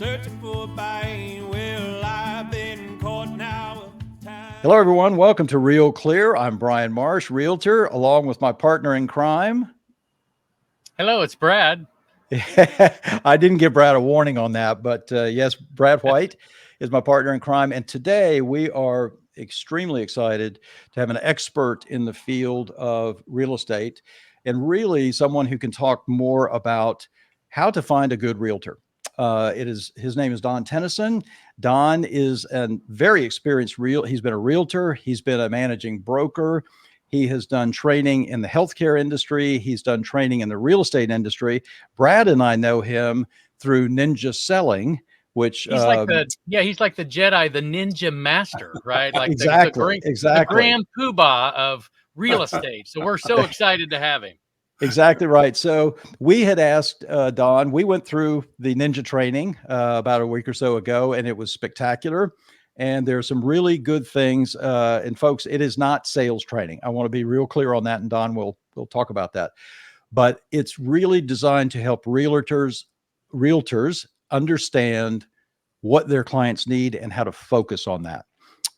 searching for a bite. Well, I've been caught now. Hello, everyone. Welcome to Real Clear. I'm Brian Marsh, Realtor, along with my partner in crime. Hello, it's Brad. I didn't give Brad a warning on that, but yes, Brad White is my partner in crime. And today we are extremely excited to have an expert in the field of real estate and really someone who can talk more about how to find a good realtor. His name is Don Tennessen. Don is a very experienced he's been a realtor. He's been a managing broker. He has done training in the healthcare industry. He's done training in the real estate industry. Brad and I know him through Ninja Selling, which he's like the Jedi, the ninja master, right? Like exactly. The grand poobah of real estate. So we're so excited to have him. Exactly right. So we had asked Don, we went through the ninja training about a week or so ago, and it was spectacular. And there are some really good things. And folks, it is not sales training. I want to be real clear on that. And Don will talk about that. But it's really designed to help realtors understand what their clients need and how to focus on that.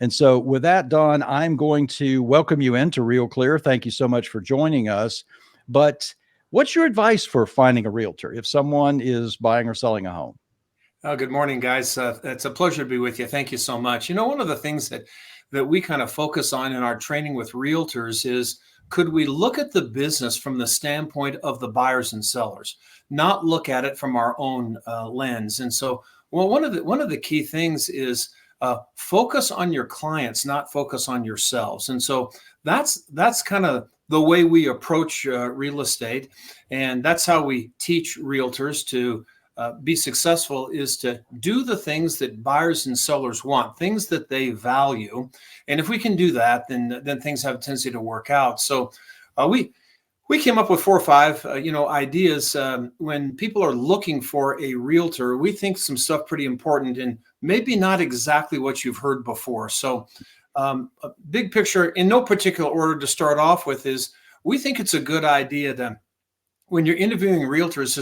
And so with that, Don, I'm going to welcome you into Real Clear. Thank you so much for joining us. But what's your advice for finding a realtor if someone is buying or selling a home? Good morning, guys. It's a pleasure to be with you. Thank you so much. You know, one of the things that we kind of focus on in our training with realtors is, could we look at the business from the standpoint of the buyers and sellers, not look at it from our own lens? And so, well, one of the key things is focus on your clients, not focus on yourselves. And so that's kind of the way we approach real estate, and that's how we teach realtors to be successful, is to do the things that buyers and sellers want, things that they value. And if we can do that, then things have a tendency to work out. So we came up with 4 or 5 ideas. When people are looking for a realtor, we think some stuff pretty important and maybe not exactly what you've heard before. So a big picture, in no particular order to start off with, is we think it's a good idea to, when you're interviewing realtors,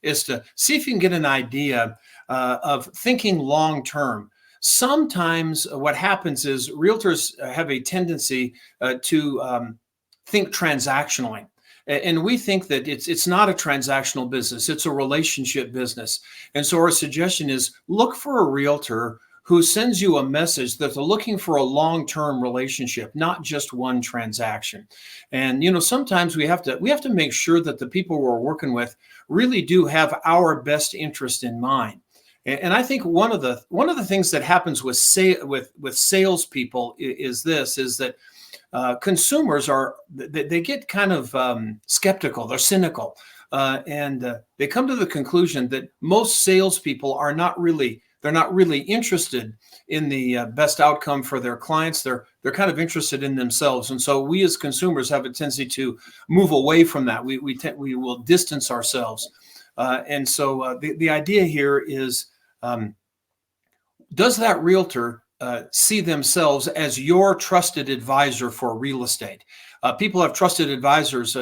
is to see if you can get an idea of thinking long term. Sometimes what happens is realtors have a tendency to think transactionally. And we think that it's not a transactional business, it's a relationship business. And so our suggestion is, look for a realtor who sends you a message that they're looking for a long-term relationship, not just one transaction. And sometimes we have to make sure that the people we're working with really do have our best interest in mind. And I think one of the things that happens with salespeople is that consumers they get kind of skeptical, they're cynical, and they come to the conclusion that most salespeople are not really interested in the best outcome for their clients. They're kind of interested in themselves. And so we as consumers have a tendency to move away from that. We will distance ourselves. And so the idea here is, does that realtor see themselves as your trusted advisor for real estate? People have trusted advisors,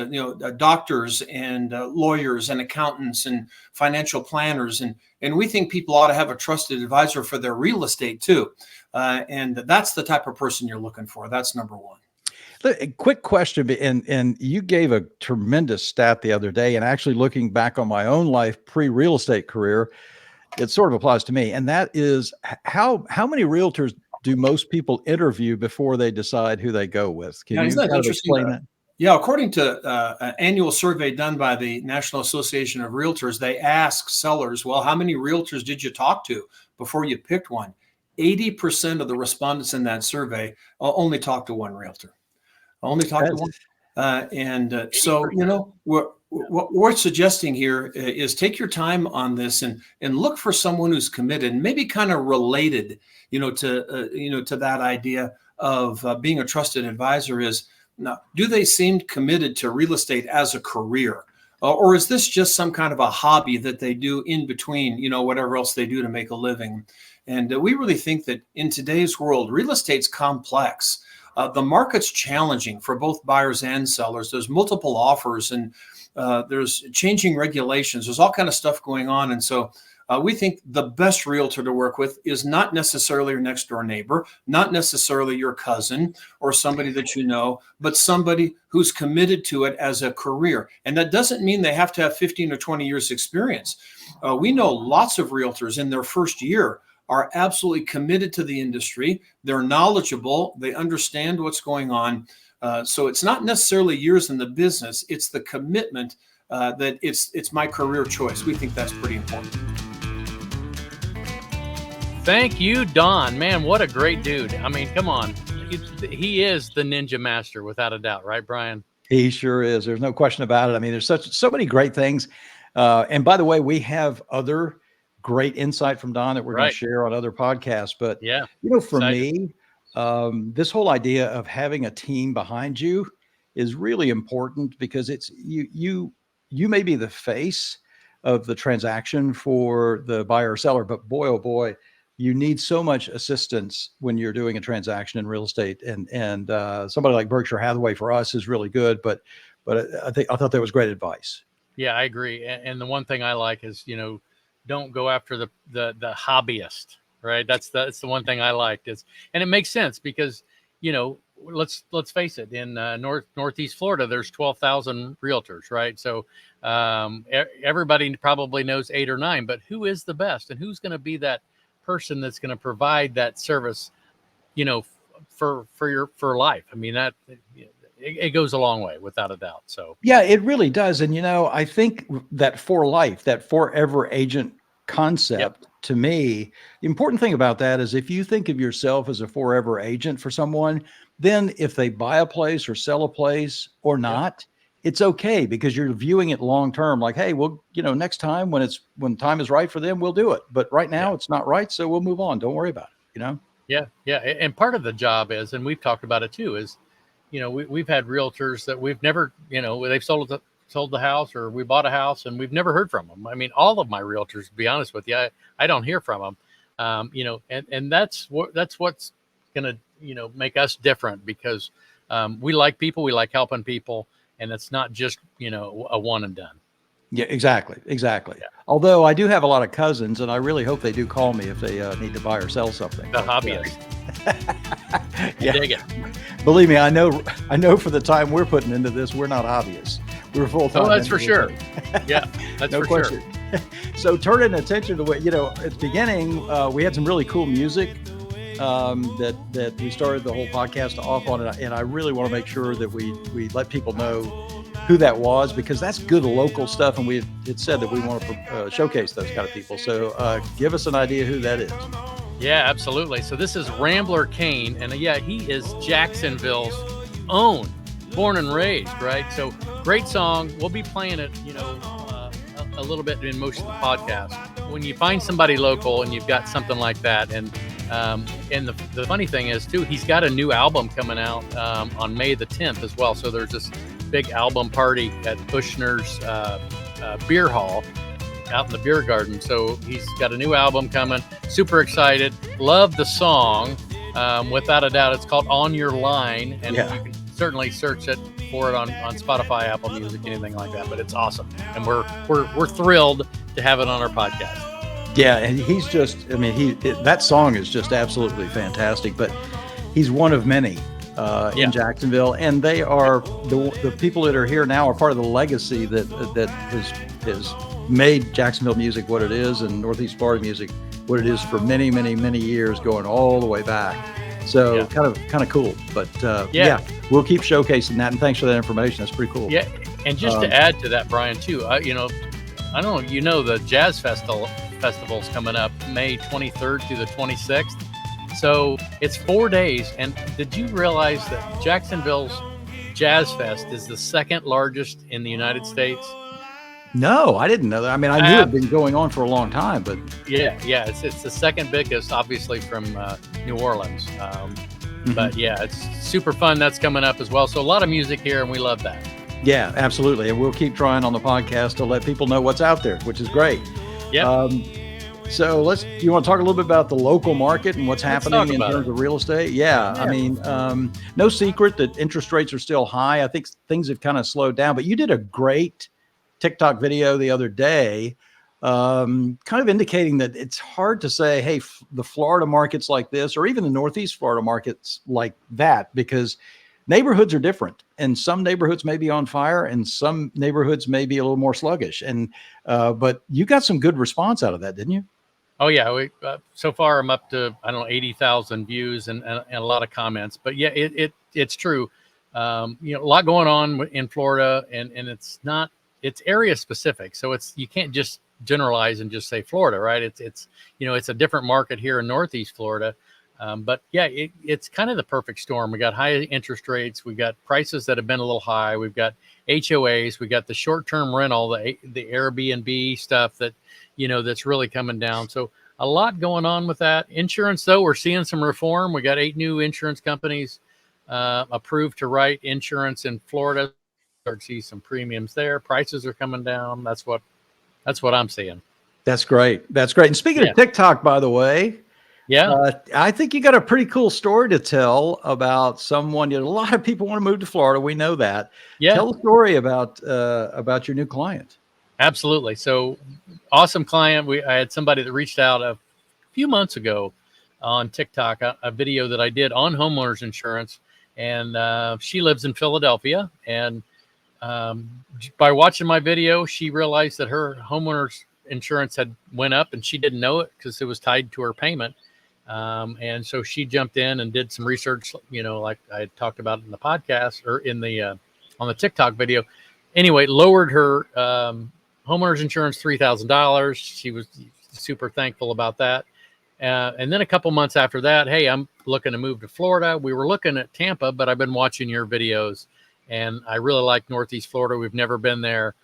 doctors and lawyers and accountants and financial planners. And we think people ought to have a trusted advisor for their real estate too. And that's the type of person you're looking for. That's number one. A quick question, and you gave a tremendous stat the other day, and actually looking back on my own life pre-real estate career, it sort of applies to me. And that is, how many realtors do most people interview before they decide who they go with? Can you kind of explain that? Yeah, according to an annual survey done by the National Association of Realtors, they ask sellers, well, how many realtors did you talk to before you picked one? 80% of the respondents in that survey only talked to one realtor. So what we're suggesting here is take your time on this and look for someone who's committed and maybe kind of related, to that idea of being a trusted advisor. Is, now, do they seem committed to real estate as a career? Or is this just some kind of a hobby that they do in between, whatever else they do to make a living? And we really think that in today's world, real estate's complex. The market's challenging for both buyers and sellers. There's multiple offers and there's changing regulations. There's all kind of stuff going on. And so We think the best realtor to work with is not necessarily your next door neighbor, not necessarily your cousin or somebody that you know, but somebody who's committed to it as a career. And that doesn't mean they have to have 15 or 20 years experience. We know lots of realtors in their first year are absolutely committed to the industry. They're knowledgeable. They understand what's going on. So it's not necessarily years in the business. It's the commitment that it's my career choice. We think that's pretty important. Thank you, Don. Man, what a great dude. I mean, come on. He is the ninja master without a doubt, right, Brian? He sure is. There's no question about it. I mean, there's so many great things. And by the way, we have other great insight from Don that we're going to share on other podcasts. But yeah, for me, this whole idea of having a team behind you is really important, because it's you may be the face of the transaction for the buyer or seller, but boy, oh boy, you need so much assistance when you're doing a transaction in real estate. And somebody like Berkshire Hathaway for us is really good, but I thought that was great advice. Yeah, I agree. And the one thing I like is, don't go after the hobbyist, right? That's the one thing I liked is, and it makes sense because, let's face it, in Northeast Florida, there's 12,000 realtors, right? So everybody probably knows 8 or 9, but who is the best, and who's going to be that person that's going to provide that service, for life? I mean, that it goes a long way without a doubt. So yeah, it really does. And I think that for life, that forever agent concept, to me, the important thing about that is if you think of yourself as a forever agent for someone, then if they buy a place or sell a place or not, it's okay, because you're viewing it long term. Like, hey, well, next time when time is right for them, we'll do it. But right now it's not right, so we'll move on. Don't worry about it. Yeah. And part of the job is, and we've talked about it too, is we've had realtors that we've never, they've sold the house, or we bought a house and we've never heard from them. I mean, all of my realtors, to be honest with you, I don't hear from them. And that's what's going to, make us different, because we like people, we like helping people, and it's not just, a one and done. Yeah, exactly. Yeah. Although I do have a lot of cousins, and I really hope they do call me if they need to buy or sell something. The hobbyist. Yeah. Dig it. Believe me, I know for the time we're putting into this, we're not hobbyists. We're full-time. Oh, that's for sure. Yeah, that's no for question. Sure. So turning attention to what, at the beginning, we had some really cool music that we started the whole podcast off on. And I really want to make sure that we let people know who that was, because that's good local stuff. And it said that we want to showcase those kind of people. So give us an idea who that is. Yeah, absolutely. So this is Rambler Kane, and he is Jacksonville's own, born and raised, right? So great song. We'll be playing it, a little bit in most of the podcast. When you find somebody local and you've got something like that, and the funny thing is too, he's got a new album coming out on May the 10th as well. So there's this big album party at Bushner's Beer Hall out in the beer garden. So he's got a new album coming. Super excited. Love the song. Without a doubt, it's called On Your Line, and you can certainly search it for it on Spotify, Apple Music, anything like that. But it's awesome, and we're thrilled to have it on our podcast. Yeah, and he's just, that song is just absolutely fantastic. But he's one of many in Jacksonville, and they are the people that are here now are part of the legacy that has made Jacksonville music what it is, and Northeast Florida music what it is for many, many, many years, going all the way back. So kind of cool. But we'll keep showcasing that. And thanks for that information. That's pretty cool. Yeah, and just to add to that, Brian, too, I don't know, the Jazz Festival's coming up May 23rd through the 26th. So it's 4 days. And did you realize that Jacksonville's Jazz Fest is the second largest in the United States? No, I didn't know that. I mean, I knew it had been going on for a long time, but it's the second biggest, obviously, from New Orleans. But it's super fun. That's coming up as well. So a lot of music here, and we love that. Yeah, absolutely. And we'll keep trying on the podcast to let people know what's out there, which is great. Yeah. So you want to talk a little bit about the local market and what's happening in terms of real estate? Yeah. I mean, no secret that interest rates are still high. I think things have kind of slowed down, but you did a great TikTok video the other day kind of indicating that it's hard to say, hey, the Florida market's like this, or even the Northeast Florida market's like that, because neighborhoods are different, and some neighborhoods may be on fire and some neighborhoods may be a little more sluggish. And but you got some good response out of that, didn't you? Oh yeah, we so far I'm up to, I don't know, 80,000 views and a lot of comments. But yeah, it's true. A lot going on in Florida, and it's area specific. So you can't just generalize and just say Florida, right? It's a different market here in Northeast Florida. But yeah, it's kind of the perfect storm. We got high interest rates. We got prices that have been a little high. We've got HOAs. We got the short-term rental, the Airbnb stuff that's really coming down. So a lot going on with that. Insurance, though, we're seeing some reform. We got 8 new insurance companies approved to write insurance in Florida. Start to see some premiums there. Prices are coming down. That's what I'm seeing. That's great. That's great. And speaking of TikTok, by the way, I think you got a pretty cool story to tell about someone. A lot of people want to move to Florida. We know that. Yeah. Tell a story about your new client. Absolutely. So awesome client. I had somebody that reached out a few months ago on TikTok, a video that I did on homeowners insurance. And she lives in Philadelphia. And by watching my video, she realized that her homeowners insurance had went up, and she didn't know it because it was tied to her payment. And so she jumped in and did some research, like I had talked about in the podcast or on the TikTok video. Anyway, lowered her homeowners insurance $3,000. She was super thankful about that. And then a couple months after that, hey, I'm looking to move to Florida. We were looking at Tampa, but I've been watching your videos, and I really like Northeast Florida. We've never been there.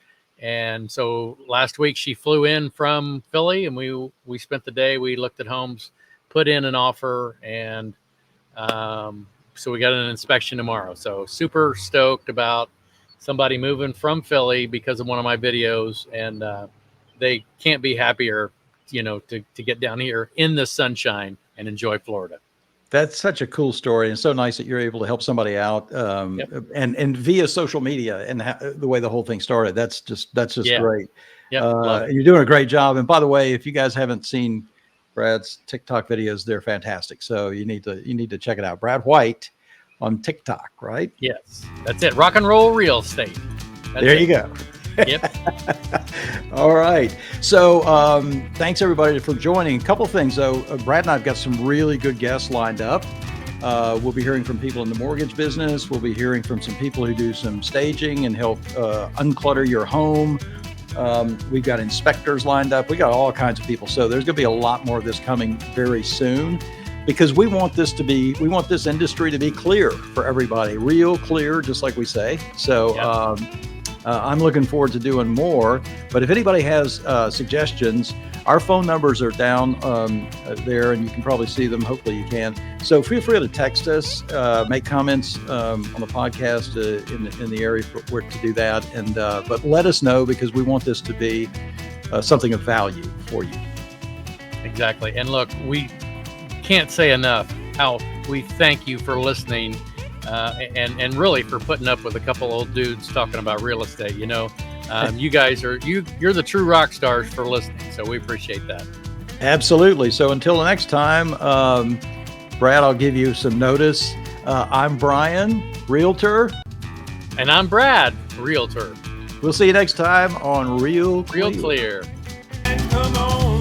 And so last week she flew in from Philly, and we spent the day. We looked at homes, put in an offer, and so we got an inspection tomorrow. So super stoked about somebody moving from Philly because of one of my videos, and they can't be happier, to get down here in the sunshine and enjoy Florida. That's such a cool story, and so nice that you're able to help somebody out, and via social media and the way the whole thing started. That's just great. Yeah, you're doing a great job. And by the way, if you guys haven't seen Brad's TikTok videos, they're fantastic. So you need to check it out. Brad White on TikTok, right? Yes, that's it. Rock and roll real estate. There you go. Yep. All right. So thanks everybody for joining. A couple things though. Brad and I've got some really good guests lined up. We'll be hearing from people in the mortgage business. We'll be hearing from some people who do some staging and help unclutter your home. We've got inspectors lined up. We got all kinds of people. So there's going to be a lot more of this coming very soon, because we want this industry to be clear for everybody, real clear, just like we say. So I'm looking forward to doing more. But if anybody has suggestions, our phone numbers are down there, and you can probably see them. Hopefully you can. So feel free to text us, make comments on the podcast in the area where to do that. And but let us know, because we want this to be something of value for you. Exactly. And look, we can't say enough how we thank you for listening, and really for putting up with a couple old dudes talking about real estate. You guys you're the true rock stars for listening, so we appreciate that. Absolutely. So until the next time, Brad, I'll give you some notice. I'm Brian, Realtor. And I'm Brad, Realtor. We'll see you next time on Real Clear. Come on.